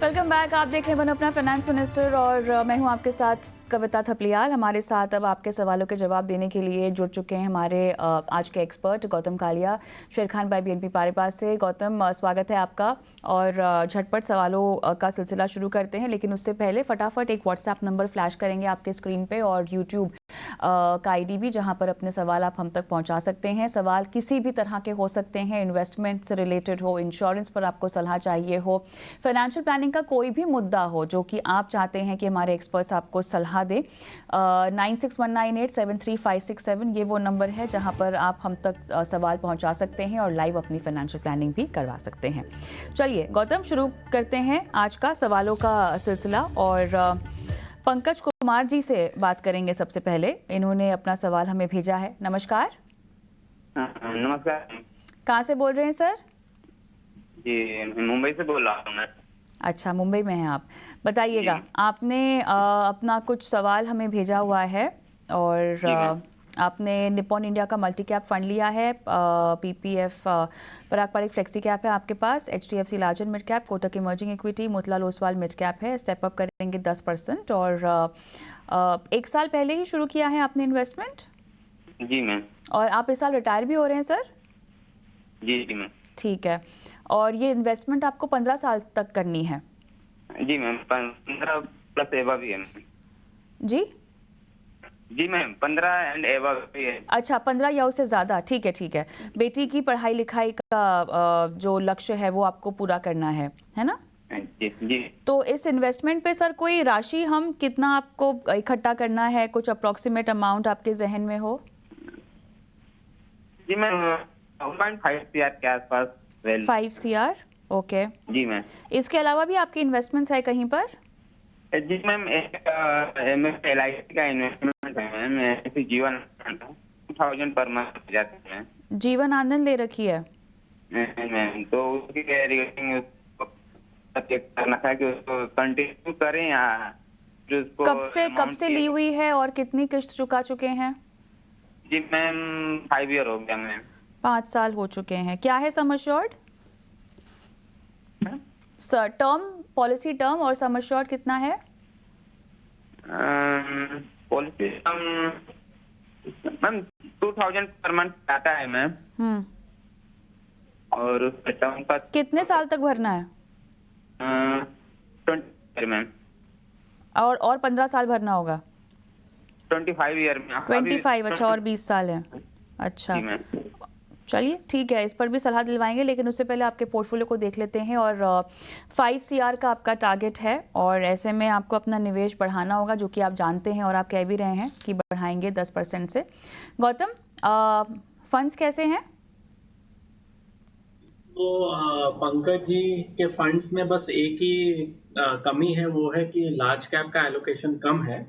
Welcome back. आप देख रहे हैं वन अपना फाइनेंस मिनिस्टर और मैं हूं आपके साथ कविता थपलियाल। हमारे साथ अब आपके सवालों के जवाब देने के लिए जुड़ चुके हैं हमारे आज के एक्सपर्ट गौतम कालिया, शेर खान भाई BNP पारिपास से। गौतम, स्वागत है आपका और झटपट सवालों का सिलसिला शुरू करते हैं। लेकिन उससे पहले फटाफट एक व्हाट्सएप नंबर फ्लैश करेंगे आपके स्क्रीन पे और यूट्यूब का ID भी, जहां पर अपने सवाल आप हम तक पहुंचा सकते हैं। सवाल किसी भी तरह के हो सकते हैं, इन्वेस्टमेंट से रिलेटेड हो, इंश्योरेंस पर आपको सलाह चाहिए हो, फाइनेंशियल प्लानिंग का कोई भी मुद्दा हो जो कि आप चाहते हैं कि हमारे एक्सपर्ट्स आपको सलाह दें। 9619873567 ये वो नंबर है जहां पर आप हम तक सवाल पहुंचा सकते हैं और लाइव अपनी फाइनेंशियल प्लानिंग भी करवा सकते हैं। चलिए गौतम, शुरू करते हैं आज का सवालों का सिलसिला और पंकज कुमार जी से बात करेंगे। सबसे पहले इन्होंने अपना सवाल हमें भेजा है। नमस्कार। नमस्कार। कहाँ से बोल रहे हैं सर? जी, मुंबई से बोल रहा हूँ मैं। अच्छा, मुंबई में हैं आप। बताइएगा, आपने अपना कुछ सवाल हमें भेजा हुआ है और आपने निप्पॉन इंडिया का मल्टी कैप फंड लिया है। PPF पराग फ्लेक्सी कैप है आपके पास, HDFC large and mid cap, Kotak emerging equity, Motilal Oswal mid cap है। स्टेप अप करेंगे 10% और 1 साल पहले ही शुरू किया है आपने इन्वेस्टमेंट? जी मैम। और आप इस साल रिटायर भी हो रहे हैं सर? जी मैम। ठीक है। और ये इन्वेस्टमेंट आपको 15 साल तक करनी है? जी मैम, 15 प्लस एबव भी है। जी जी मैम, 15 एंड एबव भी है। अच्छा, 15 या उससे ज़्यादा। ठीक है, ठीक है। बेटी की पढ़ाई लिखाई का जो लक्ष्य है वो आपको पूरा करना है ना? जी जी। तो इस इन्वेस्टमेंट पे सर कोई राशि हम कितना आपको इकट्ठा करना है, कुछ अप्रोक्सीमेट अमाउंट आपके जहन में हो? जी मैम, 1.5 CR के आसपास। 5 CR, ओके। जी मैम। इसके अलावा भी आपकी इन्वेस्टमेंट्स है कहीं पर? जी मैम, एक LIC का इन्वेस्टमेंट है मैम, ऐसी जीवन 2000 पर मंथ जाते हैं जीवन आनंद ले रखी है मैम। तो उसकी रिगार्डिंग चेक करना था कि उसको कंटिन्यू करें या उसको कब से ली हुई है और कितनी किश्त चुका चुके हैं? जी मैम, 5 ईयर हो गया मैम। 5 साल हो चुके हैं। क्या है sum assured? Sir term policy term और सम अश्योर्ड कितना है? पॉलिसी मैम 2000 पर मंथ आता है मैम। और उसका टर्म का कितने साल तक भरना है? 20 ईयर मैम। और 15 साल भरना होगा? 25 ईयर में। 25, अच्छा, और 20 साल है। अच्छा, चलिए ठीक है, इस पर भी सलाह दिलवाएंगे। लेकिन उससे पहले आपके पोर्टफोलियो को देख लेते हैं। और 5 CR का आपका टारगेट है और ऐसे में आपको अपना निवेश बढ़ाना होगा, जो कि आप जानते हैं और आप कह भी रहे हैं कि बढ़ाएंगे 10% से। गौतम, फंड्स कैसे हैं? तो पंकज जी के फंड्स में बस एक ही कमी है, वो है कि लार्ज कैप का एलोकेशन कम है।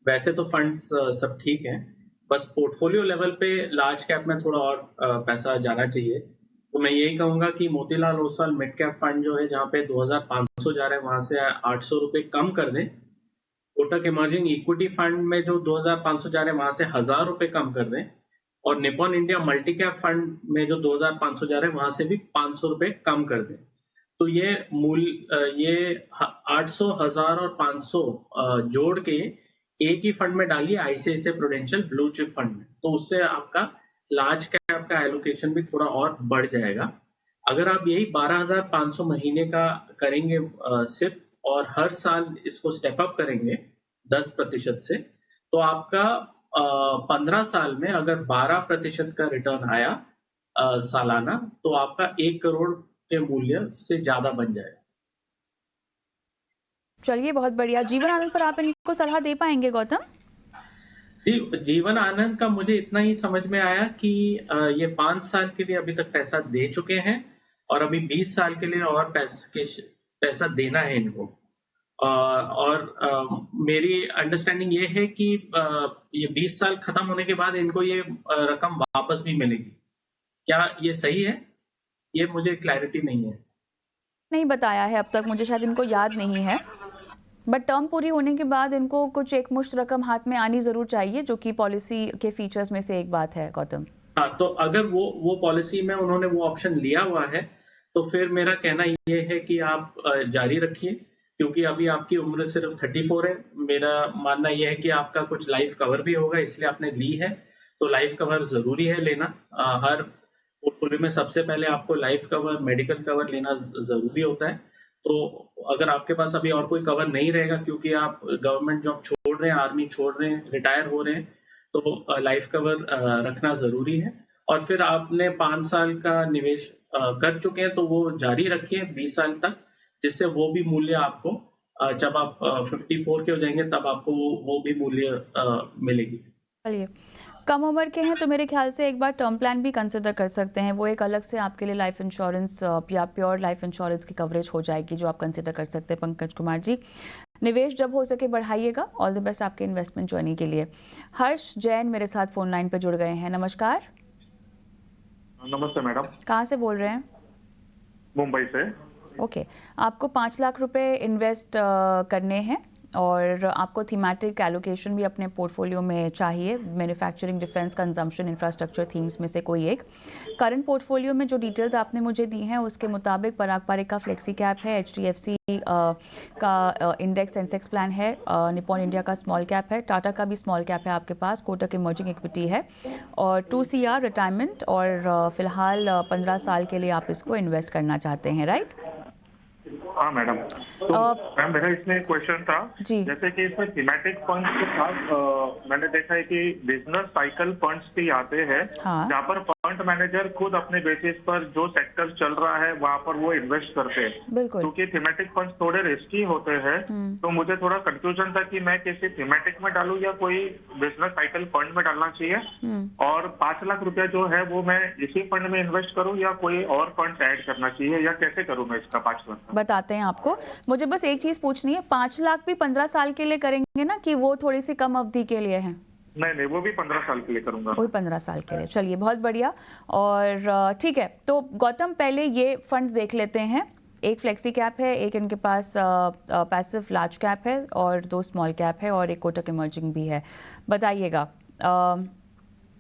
वैसे तो फंड्स सब ठीक हैं, बस पोर्टफोलियो लेवल पे लार्ज कैप में थोड़ा और पैसा जाना चाहिए। तो मैं यही कहूंगा कि Motilal Oswal mid cap fund जो है, जहाँ पे 2500 जा रहे हैं, वहां से 800 रुपये कम कर दें। कोटक इमर्जिंग इक्विटी फंड में जो 2500 जा रहे हैं, वहां से 1000 रुपये कम कर दें। और Nippon India multi cap fund में जो 2500 जा रहे हैं, वहां से भी 500 रुपये कम कर दें। तो ये ये 800, 1000 और 500 जोड़ के एक ही फंड में डालिए, ICICI prudential blue chip fund में। तो उससे आपका लार्ज कैप का एलोकेशन भी थोड़ा और बढ़ जाएगा। अगर आप यही 12,500 महीने का करेंगे सिप, और हर साल इसको स्टेप अप करेंगे 10% से, तो आपका 15 साल में अगर 12% का रिटर्न आया सालाना, तो आपका 1 करोड़ के मूल्य से ज्यादा बन जाएगा। चलिए, बहुत बढ़िया। जीवन आनंद पर आप इनको सलाह दे पाएंगे गौतम? जीवन आनंद का मुझे इतना ही समझ में आया कि ये 5 साल के लिए अभी तक पैसा दे चुके हैं और अभी 20 साल के लिए और पैसा देना है इनको। और मेरी अंडरस्टैंडिंग ये है कि ये 20 साल खत्म होने के बाद इनको ये रकम वापस भी मिलेगी। क्या ये सही है? ये मुझे क्लैरिटी नहीं है। नहीं बताया है अब तक, मुझे शायद इनको याद नहीं है। बट टर्म पूरी होने के बाद इनको कुछ एक मुश्त रकम हाथ में आनी जरूर चाहिए, जो कि पॉलिसी के फीचर्स में से एक बात है गौतम। हाँ, तो अगर वो पॉलिसी में उन्होंने वो ऑप्शन लिया हुआ है, तो फिर मेरा कहना ये है कि आप जारी रखिए। क्योंकि अभी आपकी उम्र सिर्फ 34 है। मेरा मानना यह है कि आपका कुछ लाइफ कवर भी होगा, इसलिए आपने ली है, तो लाइफ कवर ज़रूरी है लेना। हर पोर्टफोलियो में सबसे पहले आपको लाइफ कवर, मेडिकल कवर लेना ज़रूरी होता है। तो अगर आपके पास अभी और कोई कवर नहीं रहेगा क्योंकि आप गवर्नमेंट जॉब छोड़ रहे हैं, आर्मी छोड़ रहे हैं, रिटायर हो रहे हैं, तो लाइफ कवर रखना ज़रूरी है। और फिर आपने 5 साल का निवेश कर चुके हैं, तो वो जारी रखिए 20 साल तक, जिससे वो भी मूल्य आपको जब आप 54 के हो जाएंगे तब आपको वो भी मूल्य मिलेगी। चलिए, कम उम्र के हैं तो मेरे ख्याल से एक बार टर्म प्लान भी कंसिडर कर सकते हैं। वो एक अलग से आपके लिए लाइफ इंश्योरेंस या प्योर लाइफ इंश्योरेंस की कवरेज हो जाएगी, जो आप कंसिडर कर सकते हैं पंकज कुमार जी। निवेश जब हो सके बढ़ाइएगा। ऑल द बेस्ट आपके इन्वेस्टमेंट जर्नी के लिए। हर्ष जैन मेरे साथ फोन लाइन पे जुड़ गए हैं। नमस्कार। नमस्ते मैडम। कहाँ से बोल रहे हैं? मुंबई से। ओके, आपको 5 लाख रुपए इन्वेस्ट करने हैं और आपको थीमेटिक एलोकेशन भी अपने पोर्टफोलियो में चाहिए। Manufacturing, defence, consumption, infrastructure themes में से कोई एक। करंट पोर्टफोलियो में जो डिटेल्स आपने मुझे दी हैं उसके मुताबिक पराग पारिक का फ्लेक्सी कैप है, HDFC का इंडेक्स सेंसेक्स प्लान है, निपॉन इंडिया का स्मॉल कैप है, टाटा का भी स्मॉल कैप है आपके पास, कोटक इमर्जिंग इक्विटी है और 2CR रिटायरमेंट और फिलहाल 15 साल के लिए आप इसको इन्वेस्ट करना चाहते हैं, राइट? हाँ मैडम। तो मैम मेरा इसमें एक क्वेश्चन था, जी। जैसे कि इसमें थीमेटिक फंड्स के साथ मैंने देखा है कि बिजनेस साइकिल फंड्स भी आते हैं, हाँ। जहाँ पर फंड मैनेजर खुद अपने बेसिस पर जो सेक्टर चल रहा है वहाँ पर वो इन्वेस्ट करते हैं। बिल्कुल। क्योंकि थीमेटिक फंड्स थोड़े रिस्की होते हैं, तो मुझे थोड़ा कंफ्यूजन था कि मैं किसी थीमेटिक में डालूं या कोई बिजनेस साइकिल फंड में डालना चाहिए। और 5 लाख रुपया जो है वो मैं इसी फंड में इन्वेस्ट करूं या कोई और फंड ऐड करना चाहिए, या कैसे करूं मैं इसका 5 लाख का? बताते हैं आपको। मुझे बस एक चीज पूछनी है, 5 लाख भी 15 साल के लिए करेंगे ना, कि वो थोड़ी सी कम अवधि के लिए है? नहीं, वो भी 15 साल के लिए करूंगा। वही 15 साल के लिए। चलिए, बहुत बढ़िया। और ठीक है, तो गौतम पहले ये फंड्स देख लेते हैं। एक फ्लेक्सी कैप है, एक इनके पास पैसिव लार्ज कैप है और 2 स्मॉल कैप है और एक कोटक इमर्जिंग भी है। बताइएगा,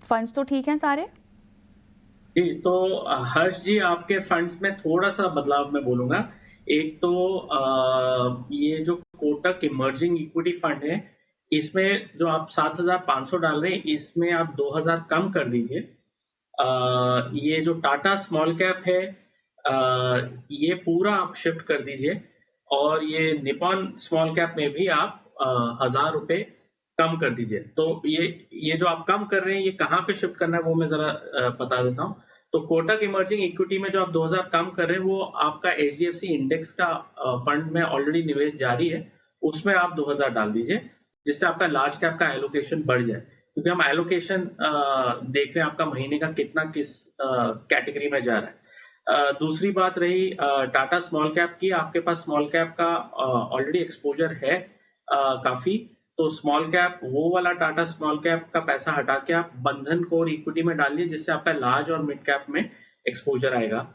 फंड्स तो ठीक हैं सारे? जी, तो हर्ष जी, आपके फंड्स में थोड़ा सा बदलाव मैं बोलूंगा। एक तो ये जो कोटक इमर्जिंग इक्विटी फंड है, इसमें जो आप 7,500 डाल रहे हैं, इसमें आप 2,000 कम कर दीजिए। ये जो टाटा स्मॉल कैप है, ये पूरा आप शिफ्ट कर दीजिए। और ये निपॉन स्मॉल कैप में भी आप 1,000 रुपए कम कर दीजिए। तो ये जो आप कम कर रहे हैं, ये कहाँ पे शिफ्ट करना है वो मैं जरा बता देता हूँ। तो कोटक इमर्जिंग इक्विटी में जो आप 2,000 कम कर रहे हैं, वो आपका HDFC इंडेक्स का फंड में ऑलरेडी निवेश जारी है, उसमें आप 2,000 डाल दीजिए, जिससे आपका लार्ज कैप का एलोकेशन बढ़ जाए। क्योंकि हम एलोकेशन देख रहे हैं आपका महीने का कितना किस कैटेगरी में जा रहा है। दूसरी बात रही टाटा स्मॉल कैप की। आपके पास स्मॉल कैप का ऑलरेडी एक्सपोजर है काफी, तो स्मॉल कैप, वो वाला टाटा स्मॉल कैप का पैसा हटा के आप बंधन कोर इक्विटी में डालिए, जिससे आपका लार्ज और मिड कैप में एक्सपोजर आएगा,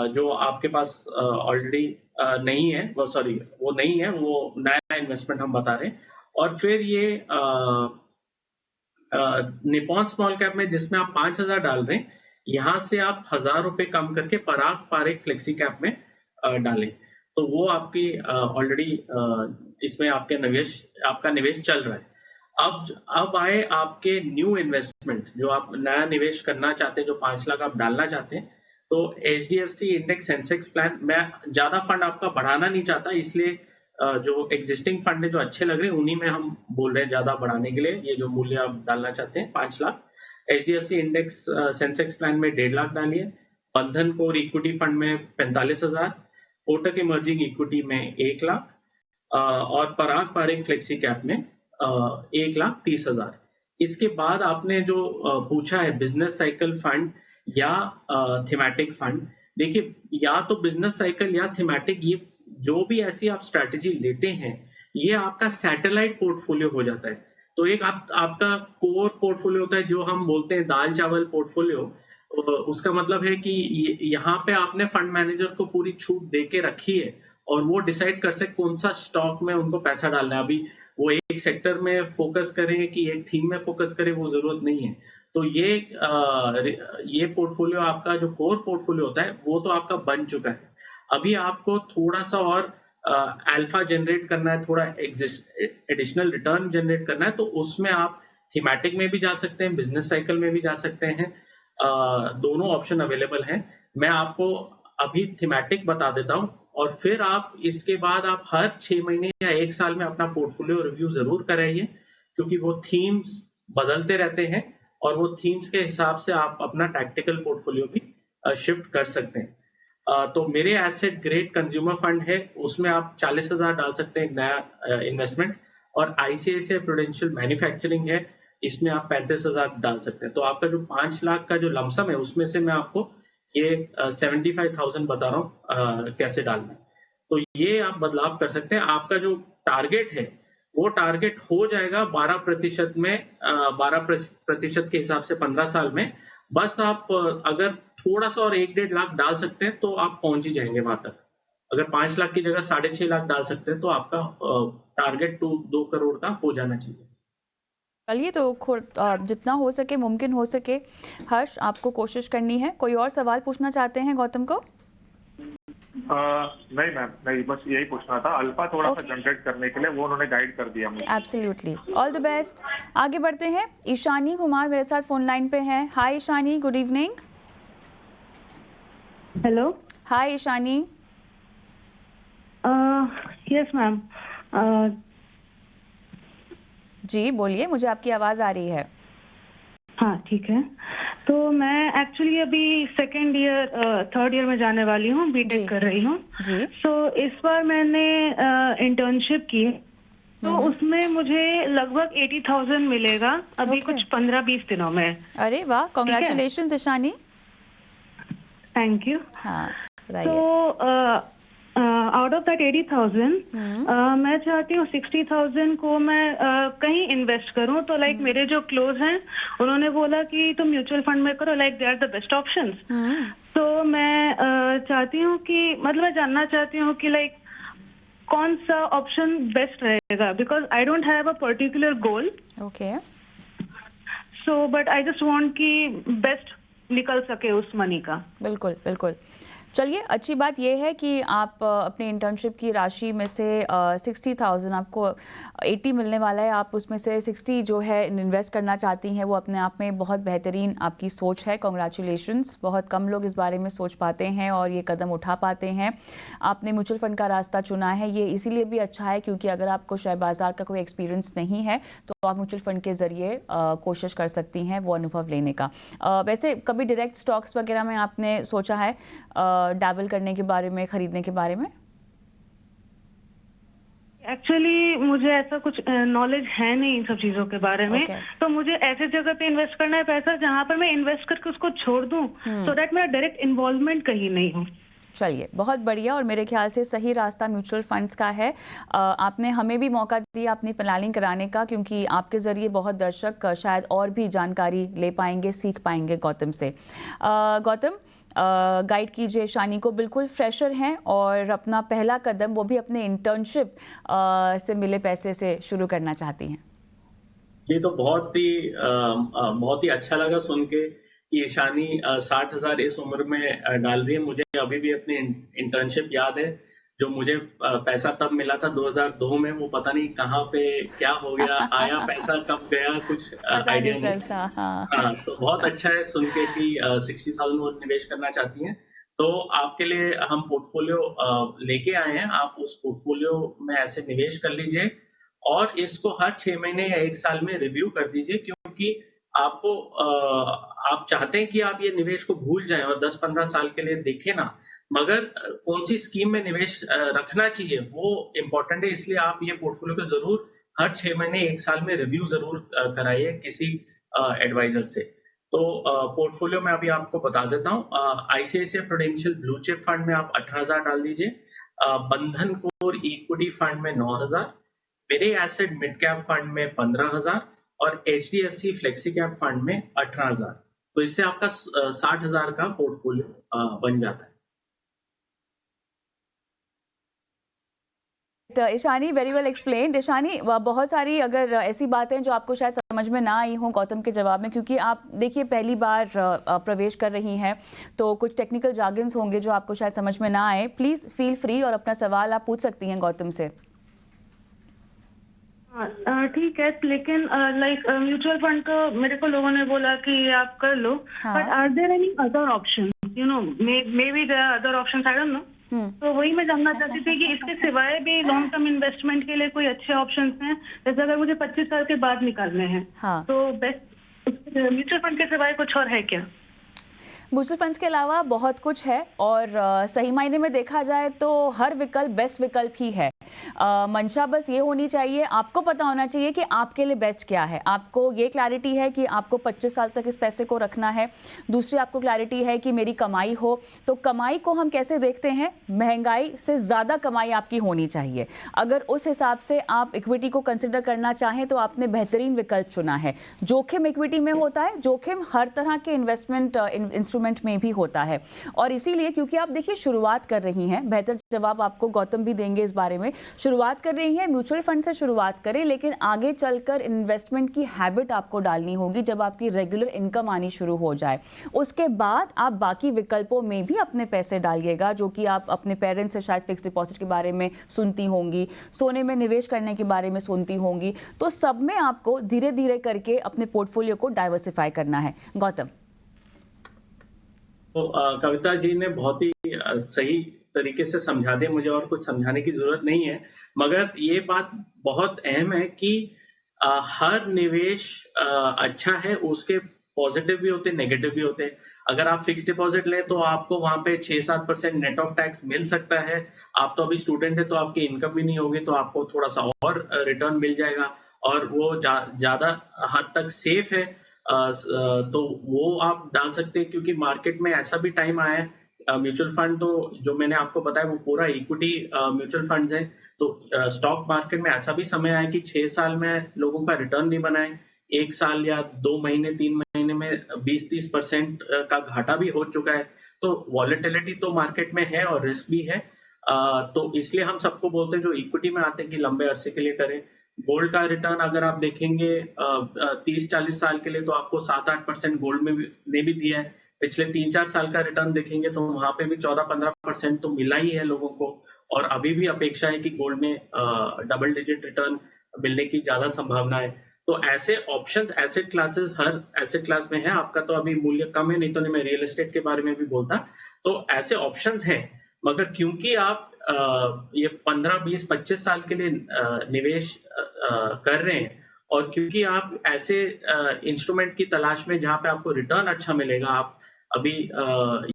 जो आपके पास ऑलरेडी नहीं है। वो नहीं है, वो नया इन्वेस्टमेंट हम बता रहे हैं। और फिर ये निपॉन स्मॉल कैप में जिसमें आप 5,000 डाल रहे हैं, यहाँ से आप 1,000 रुपए कम करके पराग पारिक फ्लेक्सी कैप में डालें, तो वो आपकी ऑलरेडी इसमें आपका निवेश चल रहा है। अब आए आपके न्यू इन्वेस्टमेंट, जो आप नया निवेश करना चाहते हैं, जो 5 लाख आप डालना चाहते हैं। तो HDFC इंडेक्स सेंसेक्स प्लान, मैं ज्यादा फंड आपका बढ़ाना नहीं चाहता, इसलिए जो एग्जिस्टिंग फंड है जो अच्छे लग रहे हैं उन्हीं में हम बोल रहे हैं ज्यादा बढ़ाने के लिए। ये जो मूल्य आप डालना चाहते हैं 5 lakh, HDFC index Sensex plan में 1.5 लाख डालिए, बंधन कोर इक्विटी फंड में 45,000, कोटक इमर्जिंग इक्विटी में 1 लाख और पराग पारिक फ्लेक्सी कैप में 1,30,000। इसके बाद आपने जो पूछा है बिजनेस साइकिल फंड या थीमेटिक फंड, देखिए या तो बिजनेस साइकिल या थीमेटिक, ये जो भी ऐसी आप स्ट्रैटेजी लेते हैं, ये आपका सैटेलाइट पोर्टफोलियो हो जाता है। तो एक आपका कोर पोर्टफोलियो होता है, जो हम बोलते हैं दाल चावल पोर्टफोलियो। उसका मतलब है कि यहाँ पे आपने फंड मैनेजर को पूरी छूट दे के रखी है और वो डिसाइड कर सकते कौन सा स्टॉक में उनको पैसा डालना है। अभी वो एक सेक्टर में फोकस करें कि एक थीम में फोकस करें, वो जरूरत नहीं है। तो ये पोर्टफोलियो आपका जो कोर पोर्टफोलियो होता है, वो तो आपका बन चुका है। अभी आपको थोड़ा सा और अल्फा जनरेट करना है, थोड़ा एडिशनल रिटर्न जनरेट करना है, तो उसमें आप थीमेटिक में भी जा सकते हैं, बिजनेस साइकिल में भी जा सकते हैं। दोनों ऑप्शन अवेलेबल हैं। मैं आपको अभी थीमेटिक बता देता हूँ, और फिर आप इसके बाद आप हर 6 महीने या 1 साल में अपना पोर्टफोलियो रिव्यू जरूर कराइए, क्योंकि वो थीम्स बदलते रहते हैं और वो थीम्स के हिसाब से आप अपना टैक्टिकल पोर्टफोलियो भी शिफ्ट कर सकते हैं। तो मेरे एसेट ग्रेड कंज्यूमर फंड है, उसमें आप 40,000 डाल सकते हैं, एक नया इन्वेस्टमेंट। और आईसीआईसीआई प्रूडेंशियल मैन्युफैक्चरिंग है, इसमें आप 35,000 डाल सकते हैं। तो आपका जो 5 लाख का जो लमसम है, उसमें से मैं आपको ये 75,000 बता रहा हूँ कैसे डालना है। तो ये आप बदलाव कर सकते हैं। आपका जो टारगेट है, वो टारगेट हो जाएगा 12% में, 12% के हिसाब से 15 साल में। बस आप अगर थोड़ा सा और 1-1.5 लाख डाल सकते हैं तो आप पहुंच ही जाएंगे वहां तक। अगर 5 लाख की जगह 6.5 लाख डाल सकते हैं तो आपका टारगेट 2 करोड़ का हो जाना चाहिए। चलिए, तो जितना हो सके, मुमकिन हो सके, हर्ष आपको कोशिश करनी है। कोई और सवाल पूछना चाहते हैं गौतम को? नहीं मैम, नहीं, बस यही पूछना था। अल्फा थोड़ा सा जनरेट करने के लिए वो उन्होंने गाइड कर दिया मुझे। Absolutely, all the best. आगे बढ़ते हैं। ईशानी कुमार मेरे साथ फोन लाइन पे हैं। Hi Ishani, good evening. Hello. Hi Ishani. Yes ma'am. जी बोलिए, मुझे आपकी आवाज़ आ रही है। हाँ ठीक है। तो मैं एक्चुअली अभी सेकेंड ईयर थर्ड ईयर में जाने वाली हूँ, बीटेक कर रही हूँ जी। सो इस बार मैंने इंटर्नशिप की, तो उसमें मुझे लगभग 80,000 मिलेगा अभी कुछ 15-20 दिनों में। अरे वाह, कॉन्ग्रेचुलेशंस ईशानी। Thank you. हाँ बताइए। तो आउट ऑफ दैट 80,000 मैं चाहती हूँ 60,000 को मैं कहीं इन्वेस्ट करूँ। तो लाइक मेरे जो क्लोज हैं उन्होंने बोला कि तुम म्यूचुअल फंड में करो, like they are the best options. तो मैं चाहती हूँ कि मतलब मैं जानना चाहती हूँ कि लाइक कौन सा ऑप्शन बेस्ट रहेगा, because I don't have a particular goal. Okay. So but I just want कि बेस्ट निकल सके उस मनी का। बिल्कुल बिल्कुल। चलिए, अच्छी बात यह है कि आप अपनी इंटर्नशिप की राशि में से 60,000, आपको 80 मिलने वाला है, आप उसमें से 60 जो है इन्वेस्ट करना चाहती हैं। वो अपने आप में बहुत बेहतरीन आपकी सोच है। कॉन्ग्रेचुलेशंस। बहुत कम लोग इस बारे में सोच पाते हैं और ये कदम उठा पाते हैं। आपने म्यूचुअल फंड का रास्ता चुना है, ये इसीलिए भी अच्छा है क्योंकि अगर आपको शेयर बाज़ार का कोई एक्सपीरियंस नहीं है तो आप म्यूचुअल फंड के ज़रिए कोशिश कर सकती हैं वो अनुभव लेने का। वैसे कभी डायरेक्ट स्टॉक्स वगैरह में आपने सोचा है डैबल करने के बारे में, खरीदने के बारे में? एक्चुअली मुझे ऐसा कुछ नॉलेज है नहीं इन सब चीजों के बारे में। तो मुझे ऐसे जगह पे इन्वेस्ट करना है पैसा जहां पर मैं इन्वेस्ट करके उसको छोड़ दूं, सो दैट मेरा डायरेक्ट इन्वॉल्वमेंट कहीं नहीं हो। चलिए, बहुत बढ़िया। और मेरे ख्याल से सही रास्ता म्यूचुअल फंड्स का है। आपने हमें भी मौका दिया अपनी प्लानिंग कराने का, क्योंकि आपके ज़रिए बहुत दर्शक शायद और भी जानकारी ले पाएंगे, सीख पाएंगे गौतम से। गौतम, गाइड कीजिए शानी को। बिल्कुल फ्रेशर हैं और अपना पहला कदम वो भी अपने इंटर्नशिप से मिले पैसे से शुरू करना चाहती हैं। ये तो बहुत ही अच्छा लगा सुन के कि ईशानी 60,000 इस उम्र में डाल रही है। मुझे अभी भी अपनी इंटर्नशिप याद है, जो मुझे पैसा तब मिला था 2002 में। वो पता नहीं कहाँ पे क्या हो गया, आया पैसा कब गया, कुछ आइडिया नहीं था। हाँ, तो बहुत अच्छा है सुन के कि 60,000 वो निवेश करना चाहती हैं। तो आपके लिए हम पोर्टफोलियो लेके आए हैं। आप उस पोर्टफोलियो में ऐसे निवेश कर लीजिए और इसको हर 6 महीने या 1 साल में रिव्यू कर दीजिए, क्योंकि आपको आप चाहते हैं कि आप ये निवेश को भूल जाएं और 10-15 साल के लिए देखें ना, मगर कौन सी स्कीम में निवेश रखना चाहिए वो इम्पोर्टेंट है। इसलिए आप ये पोर्टफोलियो को जरूर हर 6 महीने 1 साल में रिव्यू जरूर कराइए किसी एडवाइजर से। तो पोर्टफोलियो में अभी आपको बता देता हूँ। ICICI prudential blue chip fund में आप 18,000 डाल दीजिए। बंधन कोर इक्विटी फंड में 9,000, मेरे एसेट मिड कैप फंड में 15,000 और एचडीएफसी फ्लेक्सी कैप फंड में 18,000। तो इससे आपका 60,000 का पोर्टफोलियो बन जाता है। Right Ishani, very well explained. Ishani, बहुत सारी अगर ऐसी बातें जो आपको शायद समझ में ना आई हो गौतम के जवाब में, क्योंकि आप देखिए पहली बार प्रवेश कर रही हैं, तो कुछ टेक्निकल जार्गन्स होंगे जो आपको शायद समझ में ना आए। प्लीज़ फील फ्री और अपना सवाल आप पूछ सकती हैं गौतम से। ठीक है, लेकिन लाइक म्यूचुअल फंड तो मेरे को लोगों ने बोला कि आप कर लो, but are there any other option, you know, maybe there are other option, I don't know. तो वही मैं जानना चाहती थी कि इसके सिवाय भी लॉन्ग टर्म इन्वेस्टमेंट के लिए कोई अच्छे ऑप्शंस हैं, जैसे अगर मुझे 25 साल के बाद निकालने हैं, तो बेस्ट म्यूचुअल फंड के सिवाय कुछ और है क्या? म्यूचुअल फंड्स के अलावा बहुत कुछ है, और सही मायने में देखा जाए तो हर विकल्प बेस्ट विकल्प ही है। मंशा बस ये होनी चाहिए, आपको पता होना चाहिए कि आपके लिए बेस्ट क्या है। आपको ये क्लैरिटी है कि आपको 25 साल तक इस पैसे को रखना है। दूसरी आपको क्लैरिटी है कि मेरी कमाई हो, तो कमाई को हम कैसे देखते हैं, महंगाई से ज़्यादा कमाई आपकी होनी चाहिए। अगर उस हिसाब से आप इक्विटी को कंसिडर करना चाहें तो आपने बेहतरीन विकल्प चुना है। जोखिम इक्विटी में होता है, जोखिम हर तरह के इन्वेस्टमेंट इंस्ट्रूमेंट में भी होता है, और इसीलिए क्योंकि आप देखिए शुरुआत कर रही हैं, बेहतर जवाब आपको गौतम भी देंगे इस बारे में, शुरुआत कर रही हैं म्यूचुअल फंड से शुरुआत करें, लेकिन आगे चलकर इन्वेस्टमेंट की हैबिट आपको डालनी होगी जब आपकी रेगुलर इनकम आनी शुरू हो जाए। उसके बाद आप बाकी विकल्पों में भी अपने पैसे डालिएगा, जो कि आप अपने पेरेंट्स से शायद फिक्स डिपॉजिट के बारे में सुनती होंगी, सोने में निवेश करने के बारे में सुनती होंगी, तो सब में आपको धीरे धीरे करके अपने पोर्टफोलियो को डाइवर्सिफाई करना है। गौतम। तो कविता जी ने बहुत ही सही तरीके से समझा दिया, मुझे और कुछ समझाने की जरूरत नहीं है, मगर ये बात बहुत अहम है कि हर निवेश अच्छा है, उसके पॉजिटिव भी होते हैं, नेगेटिव भी होते हैं। अगर आप फिक्स डिपॉजिट लें तो आपको वहां पे 6-7% नेट ऑफ टैक्स मिल सकता है। आप तो अभी स्टूडेंट है तो आपकी इनकम भी नहीं होगी, तो आपको थोड़ा सा और रिटर्न मिल जाएगा, और वो ज्यादा हद तक सेफ है। तो वो आप डाल सकते हैं, क्योंकि मार्केट में ऐसा भी टाइम आया है, म्यूचुअल फंड तो जो मैंने आपको बताया वो पूरा इक्विटी म्यूचुअल फंड्स है, तो स्टॉक मार्केट में ऐसा भी समय आया कि 6 साल में लोगों का रिटर्न नहीं बना है, 1 साल या 2 महीने 3 महीने में 20-30% का घाटा भी हो चुका है। तो वॉलेटिलिटी तो मार्केट में है और रिस्क भी है, तो इसलिए हम सबको बोलते हैं जो इक्विटी में आते हैं कि लंबे अरसे के लिए करें। गोल्ड का रिटर्न अगर आप देखेंगे 30-40 साल के लिए, तो आपको 7-8% गोल्ड में ने भी दिया है। पिछले 3-4 साल का रिटर्न देखेंगे तो वहां पे भी 14-15% तो मिला ही है लोगों को, और अभी भी अपेक्षा है कि गोल्ड में डबल डिजिट रिटर्न मिलने की ज्यादा संभावना है। तो ऐसे ऑप्शंस, एसेट क्लासेस हर एसेट क्लास में है। आपका तो अभी मूल्य कम है, नहीं तो मैं रियल एस्टेट के बारे में भी बोलता। तो ऐसे ऑप्शंस हैं, मगर क्योंकि आप ये 15-20-25 साल के लिए निवेश कर रहे हैं, और क्योंकि आप ऐसे इंस्ट्रूमेंट की तलाश में जहां पे आपको रिटर्न अच्छा मिलेगा, आप अभी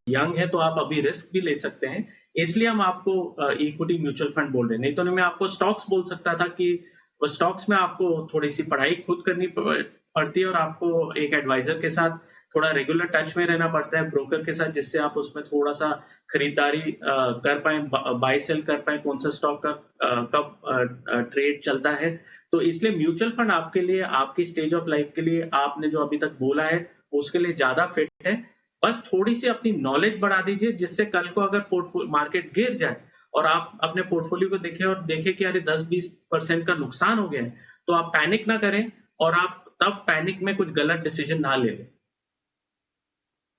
यंग है तो आप अभी रिस्क भी ले सकते हैं, इसलिए हम आपको इक्विटी म्यूचुअल फंड बोल रहे हैं। नहीं तो मैं आपको स्टॉक्स बोल सकता था कि वो स्टॉक्स में आपको थोड़ी सी पढ़ाई खुद करनी पड़ती है, और आपको एक एडवाइजर के साथ थोड़ा रेगुलर टच में रहना पड़ता है, ब्रोकर के साथ, जिससे आप उसमें थोड़ा सा खरीदारी कर पाए, बाय सेल कर पाए, कौन सा स्टॉक का कब ट्रेड चलता है। तो इसलिए म्यूचुअल फंड आपके लिए, आपकी स्टेज ऑफ लाइफ के लिए, आपने जो अभी तक बोला है उसके लिए ज्यादा फिट है। बस थोड़ी सी अपनी नॉलेज बढ़ा दीजिए, जिससे कल को अगर मार्केट गिर जाए और आप अपने पोर्टफोलियो को देखें और देखें कि अरे 10-20% का नुकसान हो गया है, तो आप पैनिक ना करें, और आप तब पैनिक में कुछ गलत डिसीजन ना ले लें।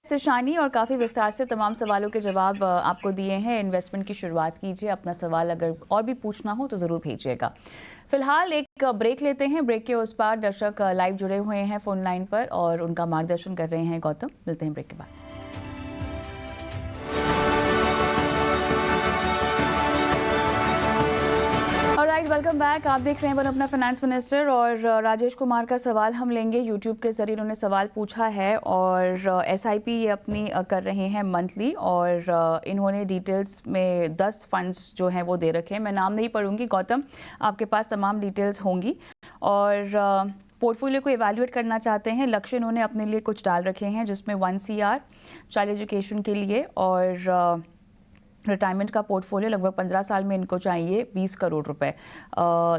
शानी, और काफ़ी विस्तार से तमाम सवालों के जवाब आपको दिए हैं। इन्वेस्टमेंट की शुरुआत कीजिए, अपना सवाल अगर और भी पूछना हो तो ज़रूर भेजिएगा। फिलहाल एक ब्रेक लेते हैं, ब्रेक के उस पार दर्शक लाइव जुड़े हुए हैं फ़ोन लाइन पर और उनका मार्गदर्शन कर रहे हैं गौतम। मिलते हैं ब्रेक के बाद। Alright, welcome back. आप देख रहे हैं वन अपना फाइनेंस मिनिस्टर, और राजेश कुमार का सवाल हम लेंगे यूट्यूब के जरिए। उन्होंने सवाल पूछा है, और एसआईपी ये अपनी कर रहे हैं मंथली, और इन्होंने डिटेल्स में 10 फंड्स जो हैं वो दे रखे हैं। मैं नाम नहीं पढ़ूंगी, गौतम आपके पास तमाम डिटेल्स होंगी, और पोर्टफोलियो को इवैल्यूएट करना चाहते हैं। लक्ष्य इन्होंने अपने लिए कुछ डाल रखे हैं, जिसमें 1 CR चाइल्ड एजुकेशन के लिए, और रिटायरमेंट का पोर्टफोलियो लगभग 15 साल में इनको चाहिए 20 करोड़ रुपए,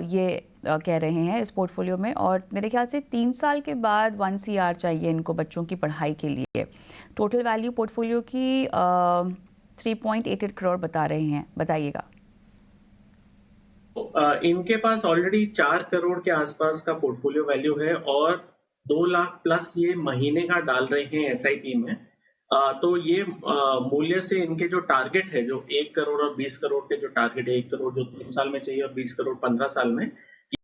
ये कह रहे हैं इस पोर्टफोलियो में। और मेरे ख्याल से 3 साल के बाद 1 CR चाहिए इनको बच्चों की पढ़ाई के लिए। टोटल वैल्यू पोर्टफोलियो की 3.88 करोड़ बता रहे हैं, बताइएगा। इनके पास ऑलरेडी 4 करोड़ के आसपास का पोर्टफोलियो वैल्यू है और 2 लाख प्लस ये महीने का डाल रहे हैं एसआईपी में। तो ये मूल्य से इनके जो टारगेट है, जो 1 करोड़ और 20 करोड़ के जो टारगेट है, 1 करोड़ जो 3 साल में चाहिए और 20 करोड़ 15 साल में,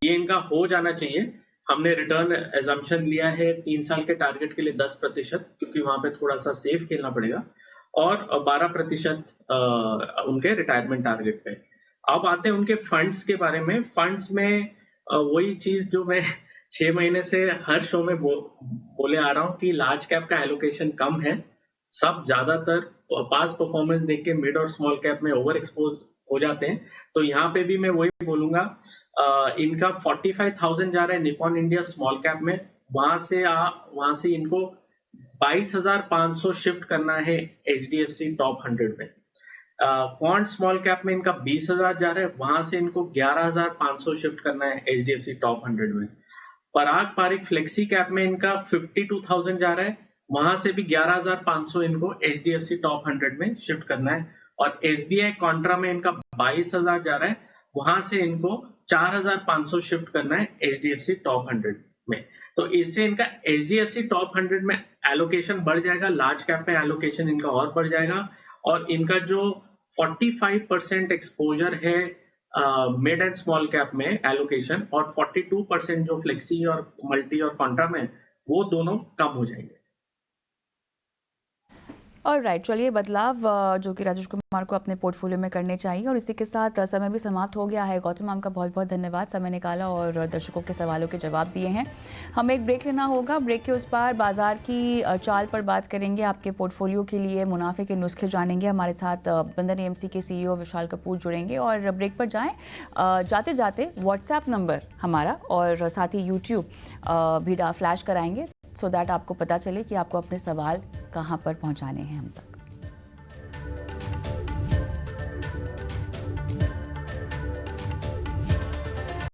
ये इनका हो जाना चाहिए। हमने रिटर्न एजम्पशन लिया है 3 साल के टारगेट के लिए 10%, क्योंकि वहां पे थोड़ा सा सेफ खेलना पड़ेगा, और 12% उनके रिटायरमेंट टारगेट पे। अब आते हैं उनके फंड्स के बारे में। फंड्स में वही चीज जो मैं 6 महीने से हर शो में बोले आ रहा हूँ कि लार्ज कैप का एलोकेशन कम है। सब ज्यादातर पास परफॉर्मेंस देख के मिड और स्मॉल कैप में ओवर एक्सपोज हो जाते हैं। तो यहाँ पे भी मैं वही बोलूंगा, इनका 45,000 जा रहा है निपॉन इंडिया स्मॉल कैप में, वहां से इनको 22,500 शिफ्ट करना है एचडीएफसी टॉप 100 में। क्वांट स्मॉल कैप में इनका 20,000 जा रहा है, वहां से इनको 11,500 शिफ्ट करना है एचडीएफसी टॉप 100 में। पराग पारिक फ्लेक्सी कैप में इनका 52,000 जा रहा है, वहां से भी 11,500 इनको एचडीएफसी टॉप 100 में शिफ्ट करना है। और एसबीआई कॉन्ट्रा में इनका 22,000 जा रहा है, वहां से इनको 4,500 शिफ्ट करना है एचडीएफसी टॉप 100 में। तो इससे इनका एचडीएफसी टॉप 100 में एलोकेशन बढ़ जाएगा, लार्ज कैप में एलोकेशन इनका और बढ़ जाएगा, और इनका जो 45% एक्सपोजर है मिड एंड स्मॉल कैप में एलोकेशन, और 42% जो फ्लेक्सी और मल्टी और कॉन्ट्रा में, वो दोनों कम हो जाएंगे। और राइट, चलिए बदलाव जो कि राजेश कुमार को अपने पोर्टफोलियो में करने चाहिए। और इसी के साथ समय भी समाप्त हो गया है। गौतम मैम का बहुत बहुत धन्यवाद, समय निकाला और दर्शकों के सवालों के जवाब दिए हैं। हमें एक ब्रेक लेना होगा, ब्रेक के उस पार बाजार की चाल पर बात करेंगे, आपके पोर्टफोलियो के लिए मुनाफे के नुस्खे जानेंगे। हमारे साथ बंधन एएमसी के सीईओ विशाल कपूर जुड़ेंगे। और ब्रेक पर जाते जाते व्हाट्सएप नंबर हमारा और साथ ही यूट्यूब भी फ्लैश कराएंगे, सो दैट आपको पता चले कि आपको अपने सवाल कहाँ पर पहुँचाने हैं हम तक।